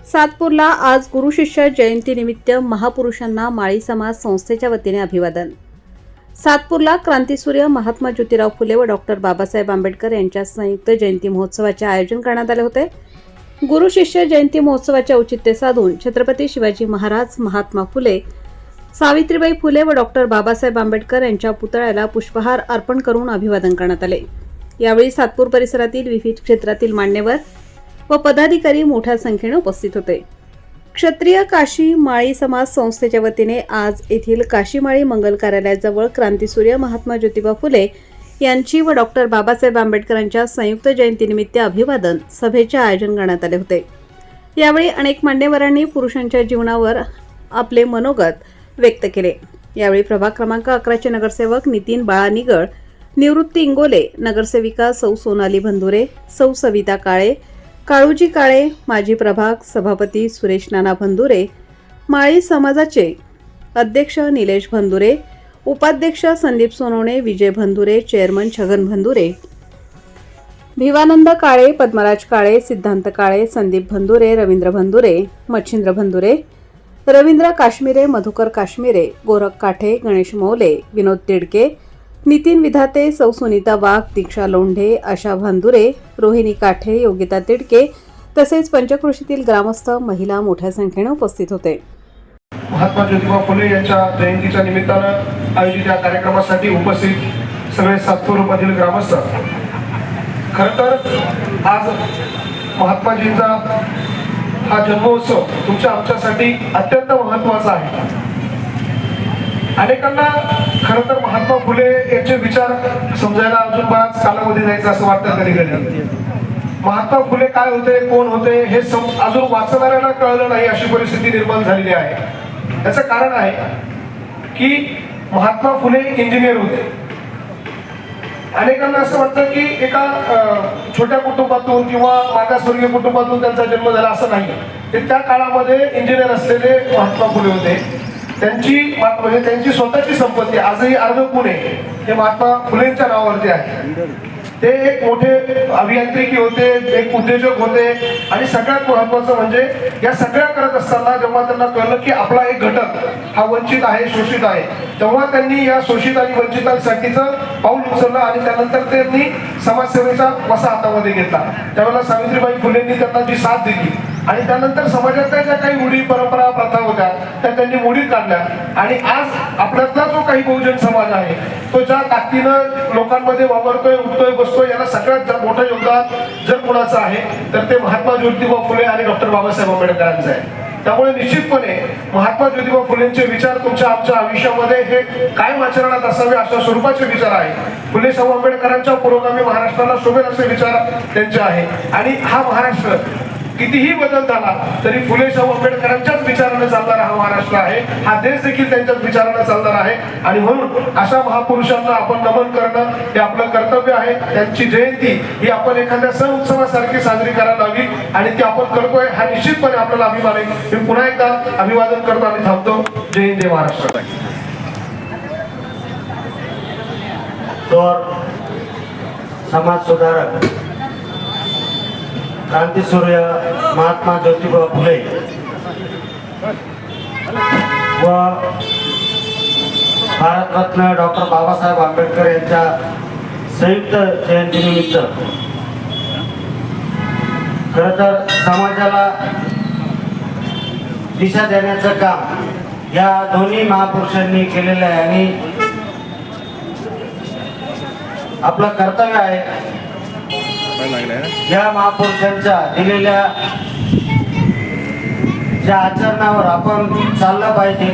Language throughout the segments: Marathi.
सातपूरला आज गुरु शिष्य जयंतीनिमित्त महापुरुषांना माळी समाज संस्थेच्या वतीने अभिवादन. सातपूरला क्रांतीसूर्य महात्मा ज्योतिराव फुले व डॉक्टर बाबासाहेब आंबेडकर यांच्या संयुक्त जयंती महोत्सवाचे आयोजन करण्यात आले होते. गुरु शिष्य जयंती महोत्सवाचे औचित्य साधून छत्रपती शिवाजी महाराज, महात्मा फुले, सावित्रीबाई फुले व डॉक्टर बाबासाहेब आंबेडकर यांच्या पुतळ्याला पुष्पहार अर्पण करून अभिवादन करण्यात आले. यावेळी सातपूर परिसरातील विविध क्षेत्रातील मान्यवर व पदाधिकारी मोठ्या संख्येने उपस्थित होते. क्षत्रिय काशी माळी समाज संस्थेच्या वतीने आज येथील काशीमाळी मंगल कार्यालयाजवळ क्रांतीसूर्य महात्मा ज्योतिबा फुले यांची व डॉक्टर बाबासाहेब आंबेडकरांच्या संयुक्त जयंतीनिमित्त अभिवादन सभेचे आयोजन करण्यात आले होते. यावेळी अनेक मान्यवरांनी पुरुषांच्या जीवनावर आपले मनोगत व्यक्त केले. यावेळी प्रभाग क्रमांक 11चे नगरसेवक नितीन बाळा निगळ, निवृत्ती इंगोले, नगरसेविका सौ सोनाली भंदुरे, सौ सविता काळे, काळूजी काळे, माजी प्रभाग सभापती सुरेश नाना भंदुरे, माळी समाजाचे अध्यक्ष निलेश भंदुरे, उपाध्यक्ष संदीप सोनवणे, विजय भंदुरे, चेअरमन छगन भंदुरे, भिवानंद काळे, पद्मराज काळे, सिद्धांत काळे, संदीप भंदुरे, रवींद्र भंदुरे, मच्छिंद्र भंदुरे, रवींद्र काश्मीरे, मधुकर काश्मीरे, गोरख काठे, गणेश मौले, विनोद तिडके, नितीन विधाते, सौ सुनीता वाघ, दीक्षा लोंढे, आशा भांदुरे, रोहिणी काठे, योगिता तिडके तसेच पंचक्रोशीतील ग्रामस्थ, महिला मोठ्या संख्येने उपस्थित होते. महात्मा ज्योतिबा फुले यांच्या जयंतीच्या निमित्तानं आयोजित या कार्यक्रमासाठी उपस्थित सगळे सातपूरमधील ग्रामस्थ, खरं तर आज महात्माजींचा हा जन्मोत्सव तुमच्या आमच्यासाठी अत्यंत महत्त्वाचा आहे. अनेकांना खरं तर महात्मा फुले यांचे विचार समजायला अजून बराच कालावधी जायचा असं वाटतं कधी कधी. महात्मा फुले काय होते, कोण होते हे अजून वाचणाऱ्यांना कळलं नाही अशी परिस्थिती निर्माण झालेली आहे. याचं कारण आहे की महात्मा फुले इंजिनियर होते. अनेकांना असं वाटतं की एका छोट्या कुटुंबातून किंवा मागासवर्गीय कुटुंबातून त्यांचा जन्म झाला, असं नाही. ते त्या काळामध्ये इंजिनियर असलेले महात्मा फुले होते. त्यांची स्वतःची संपत्ती आजही अर्ध पुणे हे महात्मा फुलेंच्या नावावरती आहे. ते एक मोठे अभियांत्रिकी होते, एक उद्योजक होते आणि सगळ्यात महत्त्वाचं म्हणजे या सगळ्या करत असताना जेव्हा त्यांना कळलं की आपला एक घटक हा वंचित आहे, शोषित आहे, तेव्हा त्यांनी या शोषित आणि वंचितांसाठीचं पाऊल उचललं आणि त्यानंतर त्यांनी समाजसेवेचा वसा हातामध्ये घेतला. त्यावेळेला सावित्रीबाई फुलेंनी त्यांना जी साथ दिली आणि त्यानंतर समाजातल्या ज्या काही रूढी, परंपरा, प्रथा होत्या त्या त्यांनी मोडीत काढल्या आणि आज आपल्यातला जो काही बहुजन समाज आहे तो ज्या ताकदीनं लोकांमध्ये वावरतोय, उठतोय, बसतोय, याला सगळ्यात मोठं योगदान जर कोणाचं आहे तर ते महात्मा ज्योतिबा फुले आणि डॉक्टर बाबासाहेब आंबेडकरांचं आहे. त्यामुळे निश्चितपणे महात्मा ज्योतिबा फुलेंचे विचार तुमच्या आमच्या आयुष्यामध्ये हे कायम आचरणात असावे अशा स्वरूपाचे विचार आहे. फुले शाहू आंबेडकरांच्या पुरोगामी महाराष्ट्राला शोभेल असे विचार त्यांचे आहे. आणि हा महाराष्ट्र कितीही बदल झाला तरी फुले शाहू आंबेडकरांच्याच विचाराने चालणारा हा महाराष्ट्र आहे. हा देश देखील त्यांच्याच विचाराने चालणार आहे आणि म्हणून अशा महापुरुषांना आपण नमन करणं हे आपलं कर्तव्य आहे. त्यांची जयंती ही आपण एखाद्या सण उत्सवासारखी साजरी करायला हवी आणि ती आपण करतोय हा निश्चितपणे आपल्याला अभिमान आहे. मी पुन्हा एकदा अभिवादन करतो आणि थांबतो. जय हिंद, जय महाराष्ट्र. तर समाज सुधारक क्रांतीसूर्य महात्मा ज्योतिबा फुले व भारतरत्न डॉक्टर बाबासाहेब आंबेडकर यांच्या संयुक्त जयंतीनिमित्त खरं तर समाजाला दिशा देण्याचं काम या दोन्ही महापुरुषांनी केलेलं आहे आणि आपलं कर्तव्य आहे या महापुरुषांच्या दिलेल्या ज्या आचरणावर आपण चाललं पाहिजे.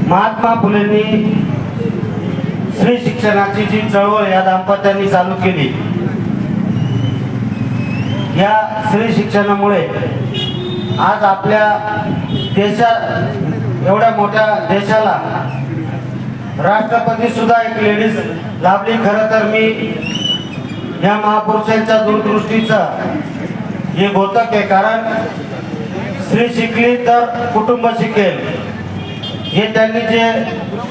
महात्मा फुलेंनी स्त्री शिक्षणाची जी चळवळ या दाम्पत्यांनी चालू केली, या स्त्री शिक्षणामुळे आज आपल्या एवढ्या मोठ्या देशाला राष्ट्रपती सुद्धा एक लेडीज लाभली. खरं तर मी या महापुरुषांच्या दूरदृष्टीचं हे घोतक आहे, कारण स्त्री शिकली तर कुटुंब शिकेल हे त्यांनी जे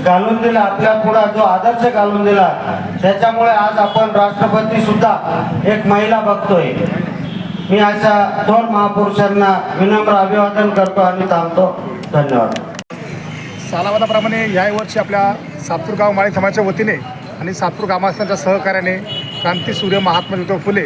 घालून दिला, आपल्या पुढे जो आदर्श घालून दिला, त्याच्यामुळे आज आपण राष्ट्रपती सुद्धा एक महिला बघतोय. मी अशा थोर महापुरुषांना विनम्र अभिवादन करतो आणि थांबतो. धन्यवाद. सालावादाप्रमाणे यावर्षी आपल्या सातपूर गाव माळी समाजाच्या वतीने आणि सातपूर ग्रामस्थांच्या सहकार्याने क्रांतीसूर्य महात्मा ज्योतिबा फुले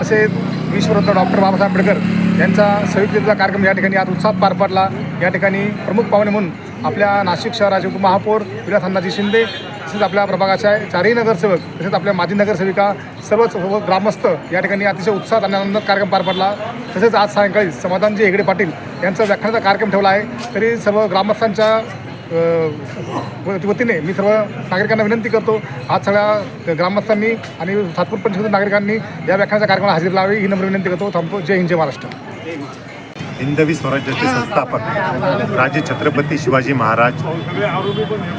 तसेच विश्वरत्न डॉक्टर बाबासाहेब आंबेडकर यांचा संयुक्तचा कार्यक्रम या ठिकाणी आज उत्साहात पार पडला. या ठिकाणी प्रमुख पाहुणे म्हणून आपल्या नाशिक शहराचे उपमहापौर विलास अण्णाजी शिंदे, तसेच आपल्या प्रभागाच्या 4ही नगरसेवक, तसेच आपल्या माजी नगरसेविका, सर्वच ग्रामस्थ या ठिकाणी अतिशय उत्साहात आणि आनंदात कार्यक्रम पार पडला. तसेच आज सायंकाळी समाधानजी हेगडे पाटील यांचा व्याख्यानाचा कार्यक्रम ठेवला आहे. तरी सर्व ग्रामस्थांच्या वतीने मी सर्व नागरिकांना विनंती करतो, आज सगळ्या ग्रामस्थांनी आणि सातपूर पंचायत नागरिकांनी या व्याख्यानाच्या कार्यक्रमाला हजेरी लावावी ही नम्र विनंती करतो. थांबतो. जय हिंद, जय महाराष्ट्र. हिंदवी स्वराज्याचे संस्थापक राजे छत्रपती शिवाजी महाराज,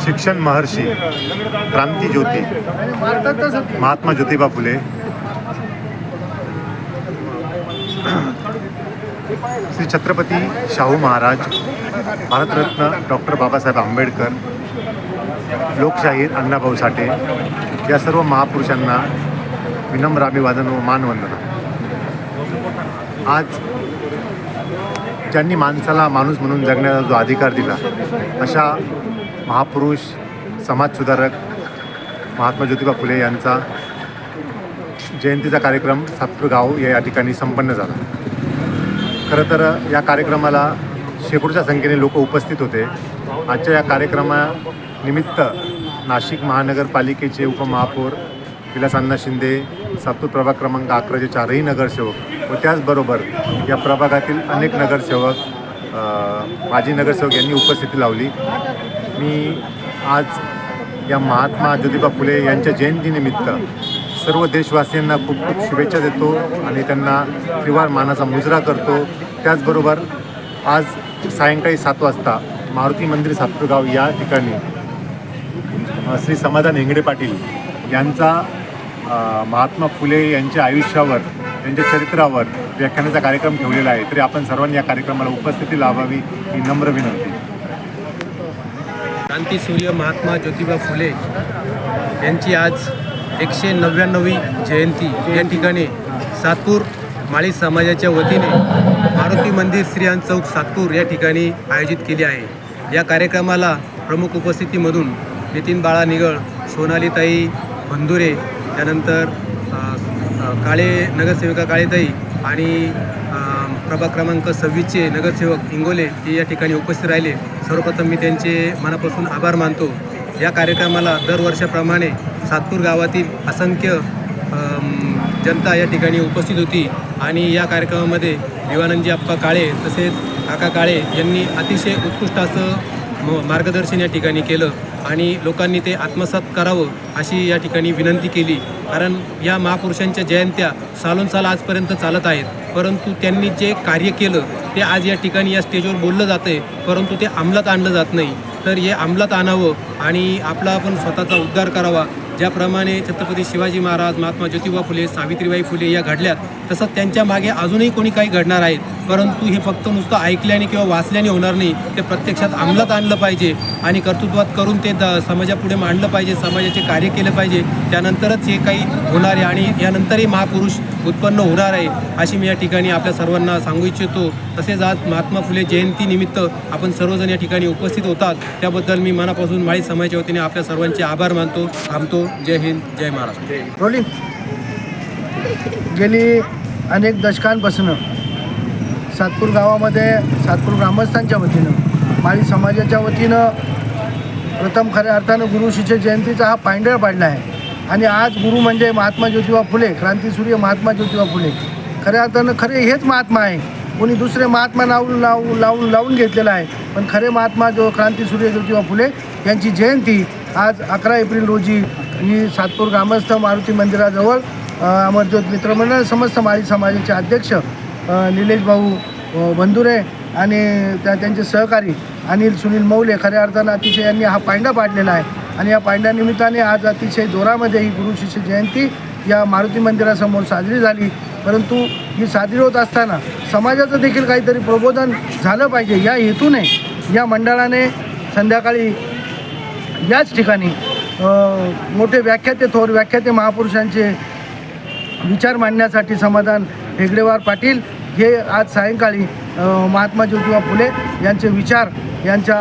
शिक्षण महर्षी, क्रांती ज्योती महात्मा ज्योतिबा फुले, श्री छत्रपती शाहू महाराज, भारतरत्न डॉक्टर बाबासाहेब आंबेडकर, लोकशाहीर अण्णाभाऊ साठे या सर्व महापुरुषांना विनम्र अभिवादन व मानवंदना. आज ज्यांनी माणसाला माणूस म्हणून जगण्याचा जो अधिकार दिला, अशा महापुरुष समाजसुधारक महात्मा ज्योतिबा फुले यांचा जयंतीचा कार्यक्रम सातपूर गाव या ठिकाणी संपन्न झाला. खरं तर या कार्यक्रमाला शेकडोच्या संख्येने लोक उपस्थित होते. आजच्या या कार्यक्रमानिमित्त नाशिक महानगरपालिकेचे उपमहापौर विलास अण्णा शिंदे, सातपूर प्रभाग क्रमांक 11चे 4ही नगरसेवक व त्याचबरोबर या प्रभागातील अनेक नगरसेवक, माजी नगरसेवक यांनी उपस्थिती लावली. मी आज या महात्मा ज्योतिबा फुले यांच्या जयंतीनिमित्त सर्व देशवासियांना खूप खूप शुभेच्छा देतो आणि त्यांना त्रिवार मानाचा मुजरा करतो. त्याचबरोबर आज सायंकाळी 7 वाजता मारुती मंदिर सातपूर गाव या ठिकाणी श्री समाधान हेगडे पाटील यांचा महात्मा फुले यांच्या आयुष्यावर, त्यांच्या चरित्रावर व्याख्यानाचा कार्यक्रम ठेवलेला आहे. तरी आपण सर्वांनी या कार्यक्रमाला उपस्थिती लावावी ही नम्र विनंती. क्रांतीसूर्य महात्मा ज्योतिबा फुले यांची आज 199वी जयंती या ठिकाणी सातपूर माळी समाजाच्या वतीने मारुती मंदिर श्रीयान चौक सातपूर या ठिकाणी आयोजित केली आहे. या कार्यक्रमाला प्रमुख उपस्थितीमधून नितीन बाळा निगळ, सोनालीताई बंधुरे, त्यानंतर काळे नगरसेविका काळेताई आणि प्रभाग क्रमांक 26चे नगरसेवक इंगोले हे या ठिकाणी उपस्थित राहिले. सर्वप्रथम मी त्यांचे मनापासून आभार मानतो. या कार्यक्रमाला दरवर्षाप्रमाणे सातपूर गावातील असंख्य जनता या ठिकाणी उपस्थित होती आणि या कार्यक्रमामध्ये दिवानंदजी अप्पा काळे तसेच काका काळे यांनी अतिशय उत्कृष्ट असं मार्गदर्शन या ठिकाणी केलं आणि लोकांनी ते आत्मसात करावं अशी या ठिकाणी विनंती केली. कारण या महापुरुषांच्या जयंत्या सालोनसाल आजपर्यंत चालत आहेत, परंतु त्यांनी जे कार्य केलं ते आज या ठिकाणी या स्टेजवर बोललं जातं आहे, परंतु ते अंमलात आणलं जात नाही. तर हे अंमलात आणावं आणि आपला आपण स्वतःचा उद्धार करावा. ज्याप्रमाणे छत्रपती शिवाजी महाराज, महात्मा ज्योतिबा फुले, सावित्रीबाई फुले या घडल्यात, तसंच त्यांच्या मागे अजूनही कोणी काही घडणार आहेत. परंतु हे फक्त नुसतं ऐकल्याने किंवा वाचल्याने होणार नाही, ते प्रत्यक्षात अंमलात आणलं पाहिजे आणि कर्तृत्वात करून ते समाजापुढे मांडलं पाहिजे, समाजाचे कार्य केलं पाहिजे. त्यानंतरच हे काही होणार आहे आणि यानंतरही महापुरुष उत्पन्न होणार आहे अशी मी या ठिकाणी आपल्या सर्वांना सांगू इच्छितो. तसेच आज महात्मा फुले जयंतीनिमित्त आपण सर्वजण या ठिकाणी उपस्थित होतात, त्याबद्दल मी मनापासून माळी समाजाच्या वतीने आपल्या सर्वांचे आभार मानतो. थांबतो. जय हिंद, जय महाराष्ट्र. रोलिंग. गेली अनेक दशकांपासून सातपूर गावामध्ये सातपूर ग्रामस्थांच्या वतीनं, माळी समाजाच्या वतीनं प्रथम खऱ्या अर्थानं गुरु शिष्य जयंतीचा हा पायंडळ पाडला आहे. आणि आज गुरु म्हणजे महात्मा ज्योतिबा फुले, क्रांतीसूर्य महात्मा ज्योतिबा फुले. खऱ्या अर्थानं खरे हेच महात्मा आहे. कोणी दुसरे महात्मा लावून घेतलेला आहे, पण खरे महात्मा जो क्रांतीसूर्य ज्योतिबा फुले यांची जयंती आज 11 एप्रिल रोजी ही सातपूर ग्रामस्थ मारुती मंदिराजवळ अमरज्योत मित्रमंडळ समस्त माळी समाजाचे अध्यक्ष निलेश भाऊ बंधुरे आणि त्यांचे सहकारी अनिल सुनील मौले खऱ्या अर्थानं अतिशय यांनी हा पायंडा पाडलेला आहे. आणि या पायंड्यानिमित्ताने आज अतिशय जोरामध्ये ही गुरु शिष्य जयंती या मारुती मंदिरासमोर साजरी झाली. परंतु ही साजरी होत असताना समाजाचं देखील काहीतरी प्रबोधन झालं पाहिजे या हेतूने या मंडळाने संध्याकाळी याच ठिकाणी मोठे व्याख्याते थोर व्याख्याते महापुरुषांचे विचार मांडण्यासाठी समाधान हेगडेवार पाटील हे आज सायंकाळी महात्मा ज्योतिबा फुले यांचे विचार यांच्या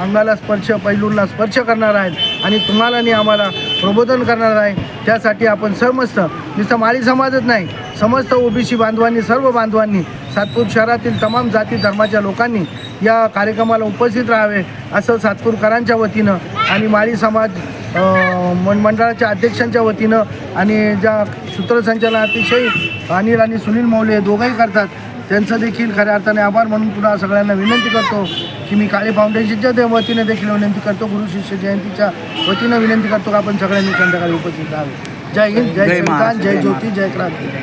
अंगाला स्पर्श पैलूंना स्पर्श करणार आहेत आणि तुम्हाला आणि आम्हाला प्रबोधन करणार आहे. त्यासाठी आपण समस्त नुसतं माळी समाजच नाही, समस्त ओबीसी बांधवांनी, सर्व बांधवांनी, सातपूर शहरातील तमाम जाती धर्माच्या लोकांनी या कार्यक्रमाला उपस्थित राहावे असं सातपूरकरांच्या वतीनं आणि माळी समाज मंडळाच्या अध्यक्षांच्या वतीनं आणि ज्या सूत्रसंचालन अतिशय अनिल आणि सुनील मौले दोघंही करतात त्यांचं देखील खऱ्या अर्थाने आभार म्हणून पुन्हा सगळ्यांना विनंती करतो की मी काळे फाउंडेशनच्या वतीने देखील विनंती करतो, गुरु शिष्य जयंतीच्या वतीनं विनंती करतो की आपण सगळ्यांनी संध्याकाळी उपस्थित राहावे. जय हिंद, जय संविधान, जय ज्योती, जय क्रांती.